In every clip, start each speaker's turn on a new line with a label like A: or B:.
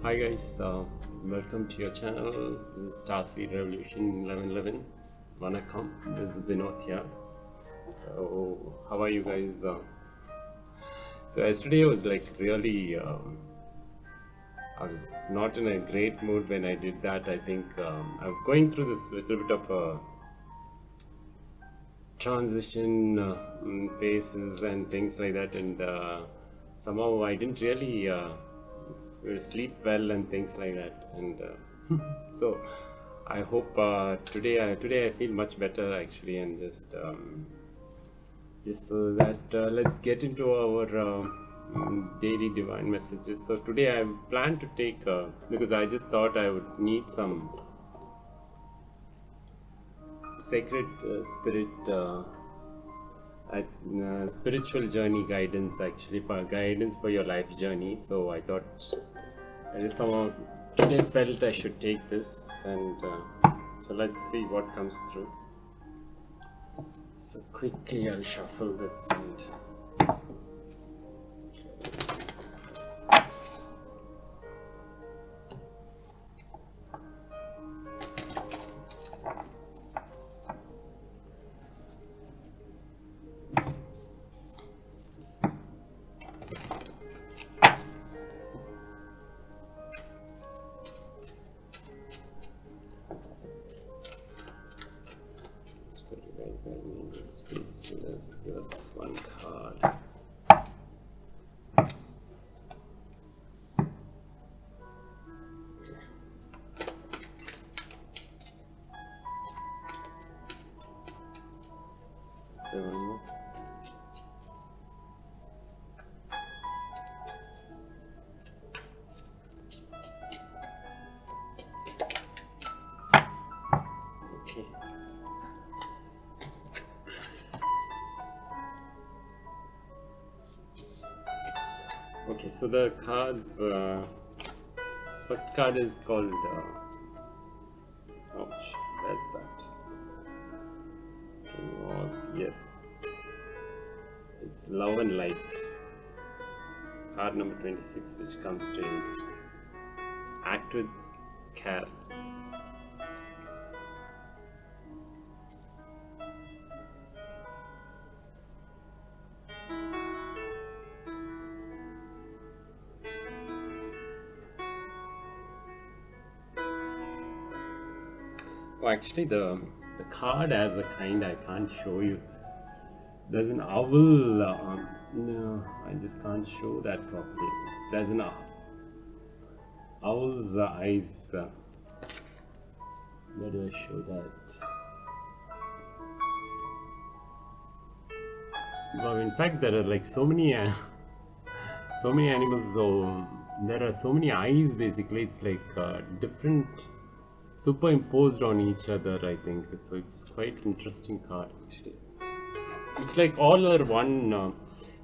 A: Hi guys, welcome to your channel. This is Starseed Revolution 1111. Vanakkam, this is Vinod here. So, how are you guys? So yesterday was like really, I was not in a great mood when I did that. I think I was going through this little bit of a transition phases and things like that, and somehow I didn't really sleep well and things like that, and so I hope today I feel much better actually, and just so that let's get into our daily divine messages. So today I plan to take because I just thought I would need some sacred spiritual journey guidance, actually, for guidance for your life journey. So I thought I just somehow today felt I should take this, and so let's see what comes through. So quickly I'll shuffle this and please give us one card. Is there one more? Okay. Okay, so the cards, first card is called, where's that? Yes, it's Love and Light, card number 26, which comes to it. Act with care. Oh, actually, the card as a kind I can't show you. There's an owl. No, I just can't show that properly. There's an owl's eyes. Where do I show that? Well, in fact, there are like so many animals. So there are so many eyes. Basically, it's like different, superimposed on each other, I think. So it's quite interesting card actually. It's like all are one.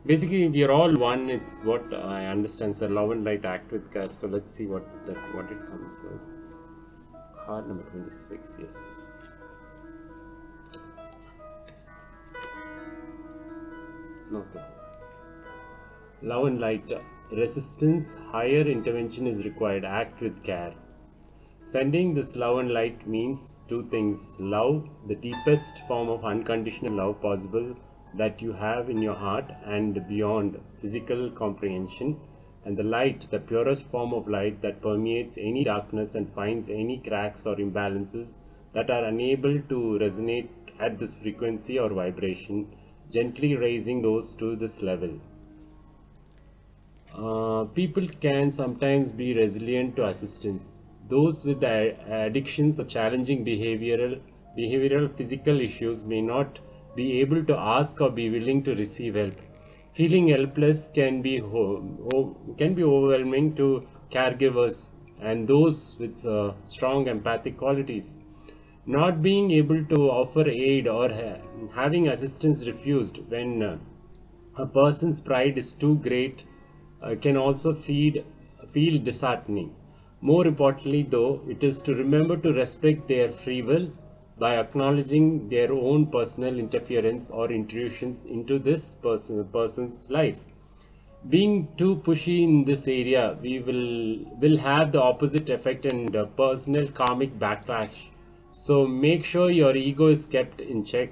A: Basically, we are all one. It's what I understand. So love and light, act with care. So let's see what it comes as. Card number 26. Yes. Okay. Love and light. Resistance. Higher intervention is required. Act with care. Sending this love and light means two things. Love, the deepest form of unconditional love possible that you have in your heart and beyond physical comprehension, and the light, the purest form of light that permeates any darkness and finds any cracks or imbalances that are unable to resonate at this frequency or vibration, gently raising those to this level. People can sometimes be resilient to assistance. Those with addictions or challenging behavioral physical issues may not be able to ask or be willing to receive help. Feeling helpless can be overwhelming to caregivers and those with strong empathic qualities. Not being able to offer aid or having assistance refused when a person's pride is too great can also feel disheartening. More importantly, though, it is to remember to respect their free will by acknowledging their own personal interference or intrusions into this person's life. Being too pushy in this area, we will have the opposite effect and personal karmic backlash. So make sure your ego is kept in check.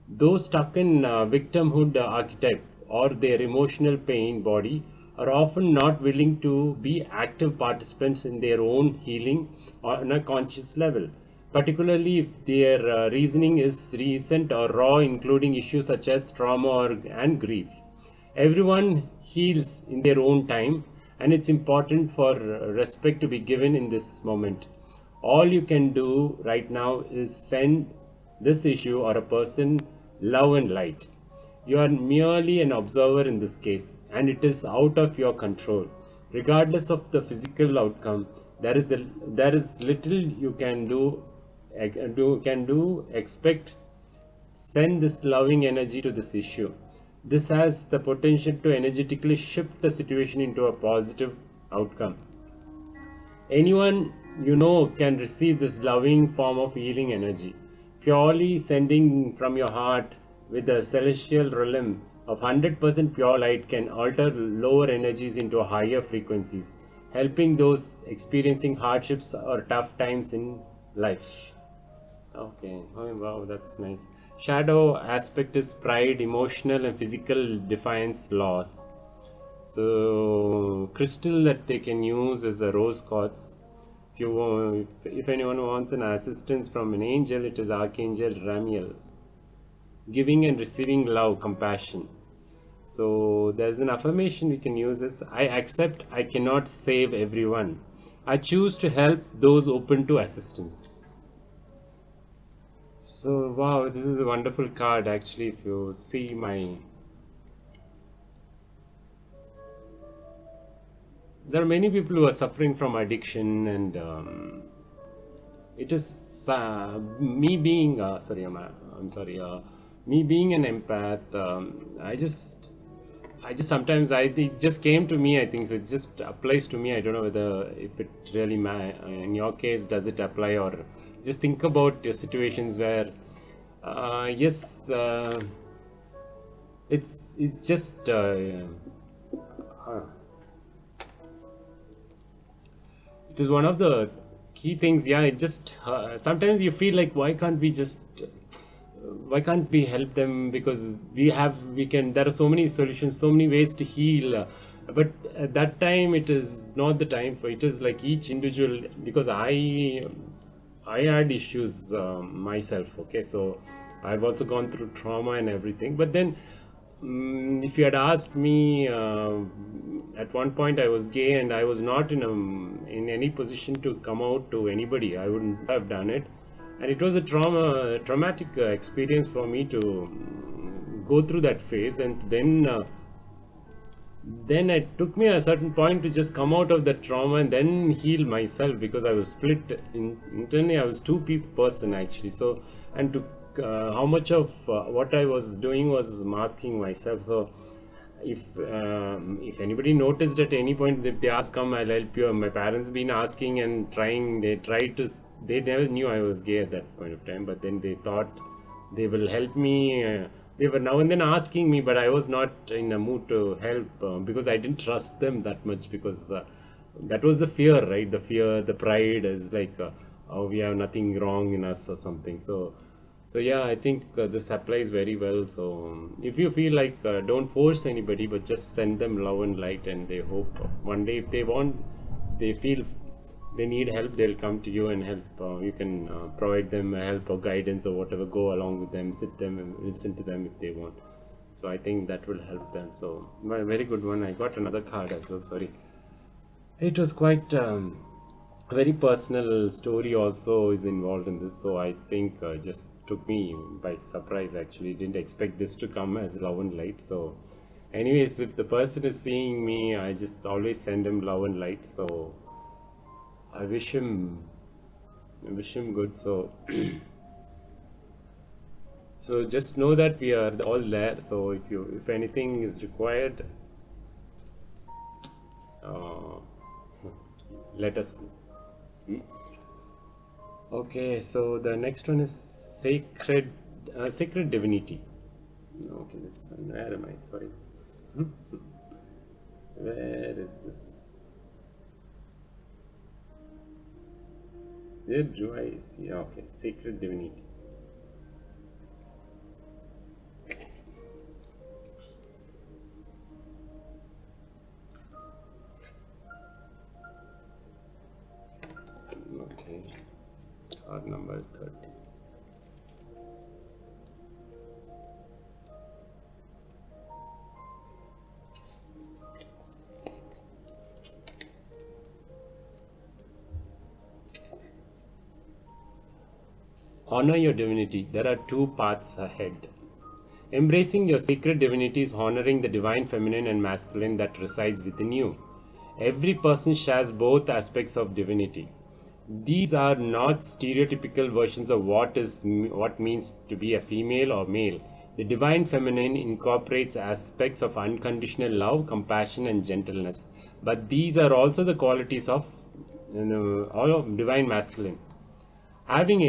A: Those stuck in victimhood archetype or their emotional pain body are often not willing to be active participants in their own healing on a conscious level, particularly if their reasoning is recent or raw, including issues such as trauma and grief. Everyone heals in their own time, and it's important for respect to be given in this moment. All you can do right now is send this issue or a person love and light. You are merely an observer in this case, and it is out of your control. Regardless of the physical outcome, there is little you can do. Expect. Send this loving energy to this issue. This has the potential to energetically shift the situation into a positive outcome. Anyone you know can receive this loving form of healing energy. Purely sending from your heart with the celestial realm of 100% pure light can alter lower energies into higher frequencies, helping those experiencing hardships or tough times in life. Okay, oh wow, that's nice. Shadow aspect is pride, emotional and physical defiance, loss. So crystal that they can use is a rose quartz. If anyone wants an assistance from an angel, it is Archangel Ramiel. Giving and receiving love, compassion. So there's an affirmation we can use is I accept I cannot save everyone. I choose to help those open to assistance. So wow, this is a wonderful card actually. If you see there are many people who are suffering from addiction, and it is me being sorry, I'm sorry, me being an empath. I just sometimes it just came to me. I think so. It just applies to me. I don't know whether if it really in your case does it apply, or just think about your situations where yes, it's just it is one of the key things. Yeah, it just sometimes you feel like why can't we help them, because we can, there are so many solutions, so many ways to heal, but at that time it is not the time for it. Is like each individual, because I had issues myself. Okay, so I've also gone through trauma and everything, but then if you had asked me at one point, I was gay and I was not in any position to come out to anybody. I wouldn't have done it, and it was a traumatic experience for me to go through that phase, and then it took me a certain point to just come out of that trauma and then heal myself, because I was split internally. I was person actually. So, and to how much of what I was doing was masking myself. So if anybody noticed at any point, if they ask, come, I'll help you. My parents been asking and trying. They never knew I was gay at that point of time, but then they thought they will help me. They were now and then asking me, but I was not in a mood to help because I didn't trust them that much, because that was the fear, right? The fear, the pride is like, oh, we have nothing wrong in us or something. So yeah, I think this applies very well. So if you feel like, don't force anybody, but just send them love and light, and they hope one day if they want, they feel they need help, they'll come to you and help. You can provide them help or guidance or whatever. Go along with them, sit them and listen to them if they want. So I think that will help them. So very good one. I got another card as well. Sorry, it was quite a very personal story also is involved in this. So I think just took me by surprise. Actually, didn't expect this to come as love and light. So anyways, if the person is seeing me, I just always send him love and light. So I wish him good. So so just know that we are all there. So if anything is required, uh, let us know. Okay, so the next one is sacred divinity. Okay, this one, where am I? Sorry. Where is this? Where do I see? Okay, sacred divinity. Okay, card number 30. Honor your divinity. There are two paths ahead. Embracing your sacred divinity is honoring the divine feminine and masculine that resides within you. Every person shares both aspects of divinity. These are not stereotypical versions of what means to be a female or male. The divine feminine incorporates aspects of unconditional love, compassion, and gentleness. But these are also the qualities of all of divine masculine. Having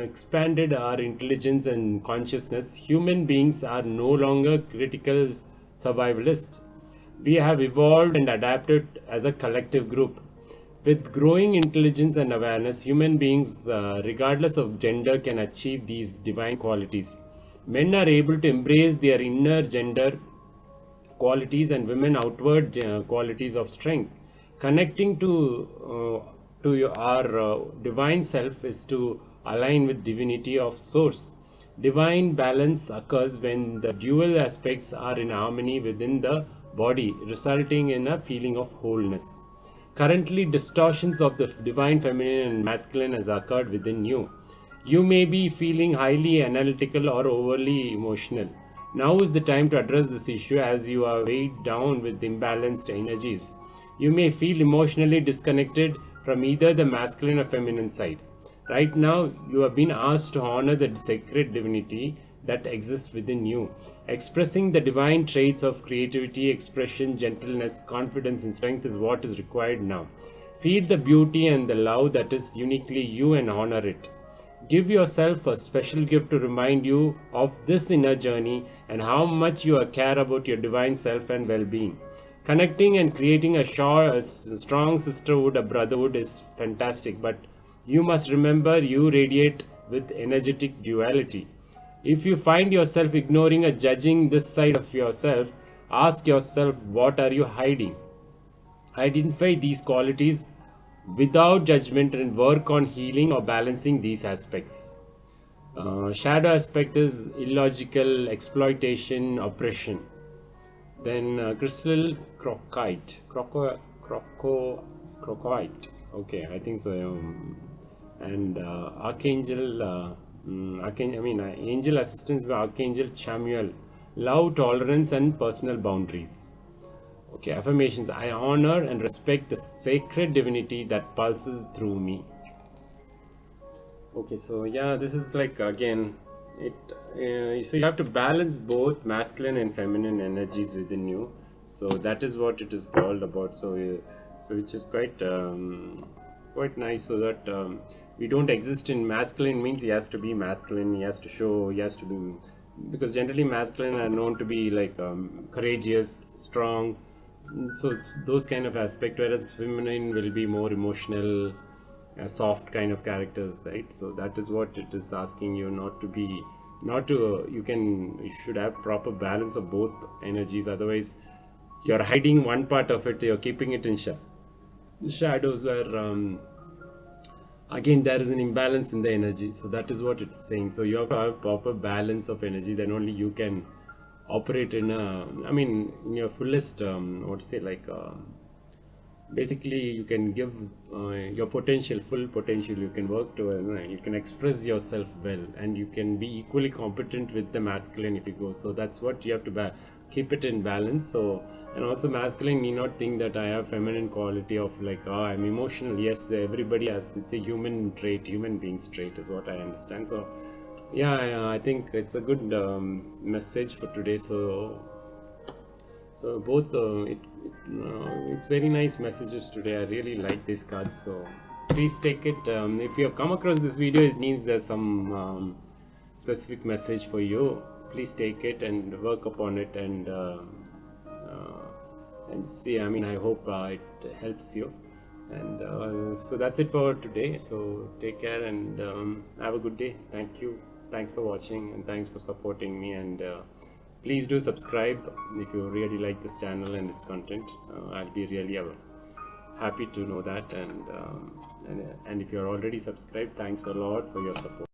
A: expanded our intelligence and consciousness, human beings are no longer critical survivalists. We have evolved and adapted as a collective group. With growing intelligence and awareness, human beings, regardless of gender, can achieve these divine qualities. Men are able to embrace their inner gender qualities and women outward qualities of strength. Connecting to our divine self is to align with divinity of source. Divine balance occurs when the dual aspects are in harmony within the body, resulting in a feeling of wholeness. Currently, distortions of the divine feminine and masculine has occurred within you. You may be feeling highly analytical or overly emotional. Now is the time to address this issue as you are weighed down with imbalanced energies. You may feel emotionally disconnected from either the masculine or feminine side. Right now, you have been asked to honor the sacred divinity that exists within you. Expressing the divine traits of creativity, expression, gentleness, confidence, and strength is what is required now. Feed the beauty and the love that is uniquely you and honor it. Give yourself a special gift to remind you of this inner journey and how much you care about your divine self and well-being. Connecting and creating a strong sisterhood, a brotherhood is fantastic, but you must remember you radiate with energetic duality. If you find yourself ignoring or judging this side of yourself, ask yourself, what are you hiding? Identify these qualities without judgment and work on healing or balancing these aspects. Shadow aspect is illogical, exploitation, oppression. Then crystal crocoite. Okay, I think so. And angel assistance by Archangel Chamuel. Love, tolerance, and personal boundaries. Okay, affirmations. I honor and respect the sacred divinity that pulses through me. Okay, so yeah, this is like again, so you have to balance both masculine and feminine energies within you. So that is what it is called about. So which is quite nice. So that we don't exist in masculine means he has to be masculine. He has to show. He has to be, because generally masculine are known to be like courageous, strong. So it's those kind of aspect, whereas feminine will be more emotional, soft kind of characters, right? So that is what it is asking you not to be, you should have proper balance of both energies. Otherwise, you're hiding one part of it, you're keeping it in shadows, where again there is an imbalance in the energy. So that is what it's saying. So you have to have proper balance of energy, then only you can operate in in your fullest basically you can give your full potential. You can work to you can express yourself well, and you can be equally competent with the masculine if you go. So that's what you have to keep it in balance. So, and also masculine need not think that I have feminine quality of like, oh, I'm emotional. Yes, everybody has, it's a human trait, human being's trait is what I understand. So yeah, I think it's a good message for today. So both it's very nice messages today. I really like these cards, so please take it. If you have come across this video, it means there's some specific message for you. Please take it and work upon it, and and see, I mean, I hope it helps you. And so that's it for today. So take care and have a good day. Thank you. Thanks for watching and thanks for supporting me. And please do subscribe if you really like this channel and its content. I'll be really happy to know that. And if you're already subscribed, thanks a lot for your support.